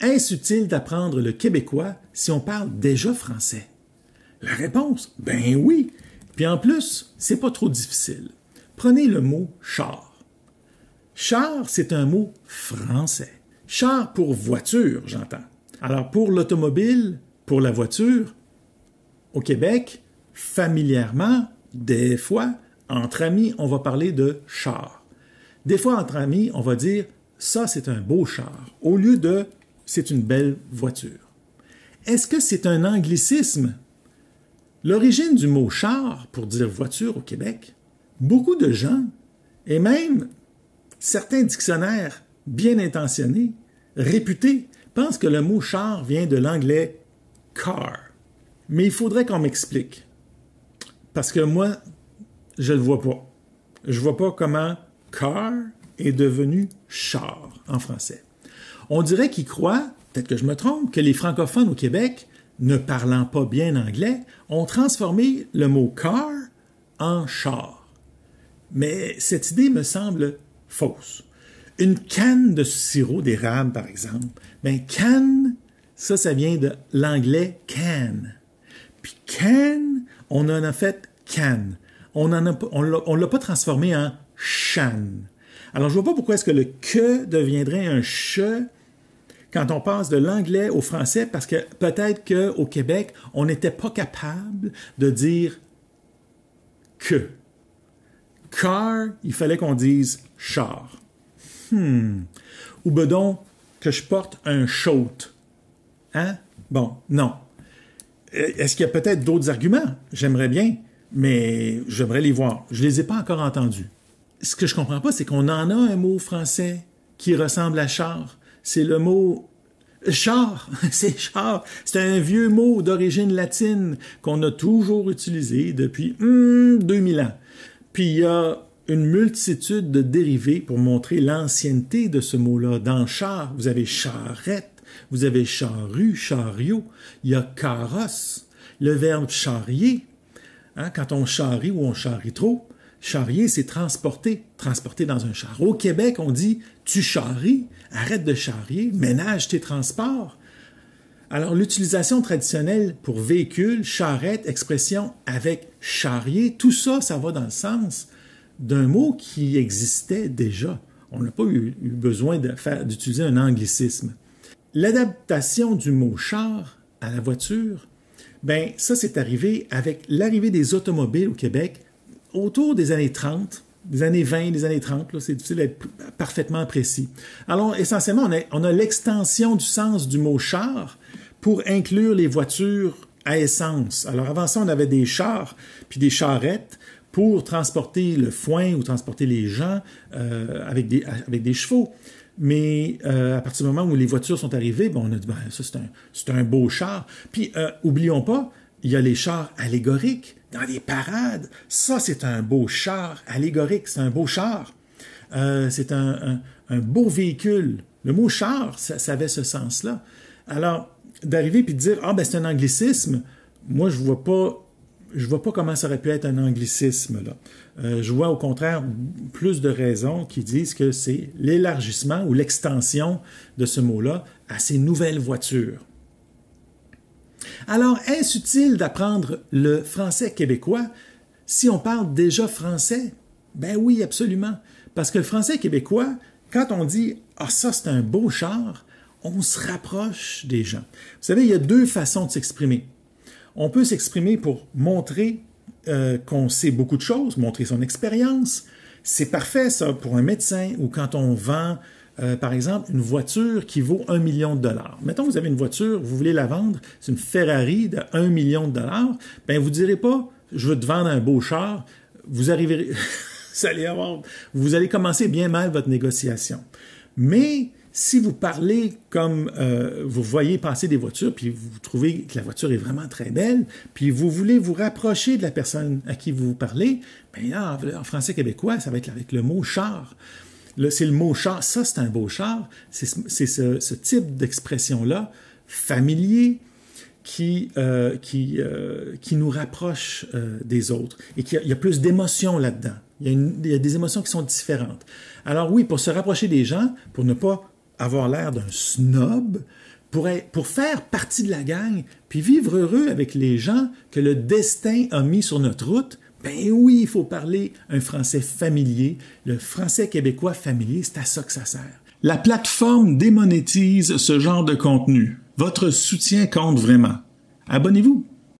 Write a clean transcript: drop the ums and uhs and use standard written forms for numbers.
Est-ce utile d'apprendre le québécois si on parle déjà français? La réponse, ben oui. Puis en plus, c'est pas trop difficile. Prenez le mot char. Char, c'est un mot français. Char pour voiture, j'entends. Alors pour l'automobile, pour la voiture, au Québec, familièrement, des fois, entre amis, on va parler de char. Des fois, entre amis, on va dire « ça, c'est un beau char » au lieu de « c'est une belle voiture ». Est-ce que c'est un anglicisme? L'origine du mot « char » pour dire « voiture » au Québec, beaucoup de gens, et même certains dictionnaires bien intentionnés, réputés, pensent que le mot « char » vient de l'anglais « car ». Mais il faudrait qu'on m'explique. Parce que moi, je le vois pas. Je vois pas comment « car » est devenu « char » en français. On dirait qu'ils croient, peut-être que je me trompe, que les francophones au Québec, ne parlant pas bien anglais, ont transformé le mot « car » en « char ». Mais cette idée me semble fausse. Une canne de sirop d'érable, par exemple, bien, canne, ça vient de l'anglais « can ». Puis « can », on en a fait « can ». On l'a pas transformé en « chan ». Alors, je vois pas pourquoi est-ce que le « que » deviendrait un « che » quand on passe de l'anglais au français, parce que peut-être qu'au Québec, on n'était pas capable de dire « que ». Car, il fallait qu'on dise « char ». Ou bedon, que je porte un shoat. Hein? Bon, non. Est-ce qu'il y a peut-être d'autres arguments? J'aimerais bien, mais j'aimerais les voir. Je les ai pas encore entendus. Ce que je comprends pas, c'est qu'on en a un mot français qui ressemble à char. C'est le mot char. C'est char. C'est un vieux mot d'origine latine qu'on a toujours utilisé depuis 2000 ans. Puis il y a une multitude de dérivés pour montrer l'ancienneté de ce mot-là. Dans char, vous avez charrette, vous avez charrue, chariot, il y a carrosse, le verbe charrier, hein, quand on charrie ou on charrie trop, charrier, c'est transporter, transporter dans un char. Au Québec, on dit « tu charries », arrête de charrier, ménage tes transports. Alors, l'utilisation traditionnelle pour véhicule, charrette, expression avec charrier, tout ça, ça va dans le sens d'un mot qui existait déjà. On n'a pas eu besoin d'utiliser un anglicisme. L'adaptation du mot « char » à la voiture, ben ça, c'est arrivé avec l'arrivée des automobiles au Québec autour des années 30, des années 20, des années 30, là, c'est difficile d'être parfaitement précis. Alors, essentiellement, on a l'extension du sens du mot « char » pour inclure les voitures à essence. Alors, avant ça, on avait des chars puis des charrettes pour transporter le foin ou transporter les gens avec des chevaux. Mais à partir du moment où les voitures sont arrivées, on a dit, ça c'est un beau char. Puis, oublions pas, il y a les chars allégoriques dans les parades. Ça, c'est un beau char allégorique, c'est un beau char. C'est un beau véhicule. Le mot char, ça avait ce sens-là. Alors, d'arriver puis de dire, c'est un anglicisme, moi, je vois pas comment ça aurait pu être un anglicisme, là. Je vois au contraire plus de raisons qui disent que c'est l'élargissement ou l'extension de ce mot-là à ces nouvelles voitures. Alors, est-ce utile d'apprendre le français québécois si on parle déjà français? Ben oui, absolument. Parce que le français québécois, quand on dit « Ah, ça, c'est un beau char », on se rapproche des gens. Vous savez, il y a deux façons de s'exprimer. On peut s'exprimer pour montrer qu'on sait beaucoup de choses, montrer son expérience. C'est parfait, ça, pour un médecin ou quand on vend, par exemple, une voiture qui vaut 1 million de dollars. Mettons, vous avez une voiture, vous voulez la vendre, c'est une Ferrari de 1 million de dollars, ben vous ne direz pas « je veux te vendre un beau char », vous arriverez, vous allez commencer bien mal votre négociation. Mais si vous parlez comme vous voyez passer des voitures, puis vous trouvez que la voiture est vraiment très belle, puis vous voulez vous rapprocher de la personne à qui vous parlez, bien là, en français québécois, ça va être avec le mot « char ». C'est le mot « char ». Ça, c'est un beau char. C'est ce type d'expression-là, familier, qui nous rapproche des autres. Et il y a plus d'émotions là-dedans. Il y a des émotions qui sont différentes. Alors oui, pour se rapprocher des gens, pour ne pas avoir l'air d'un snob, pour faire partie de la gang, puis vivre heureux avec les gens que le destin a mis sur notre route, ben oui, il faut parler un français familier. Le français québécois familier, c'est à ça que ça sert. La plateforme démonétise ce genre de contenu. Votre soutien compte vraiment. Abonnez-vous.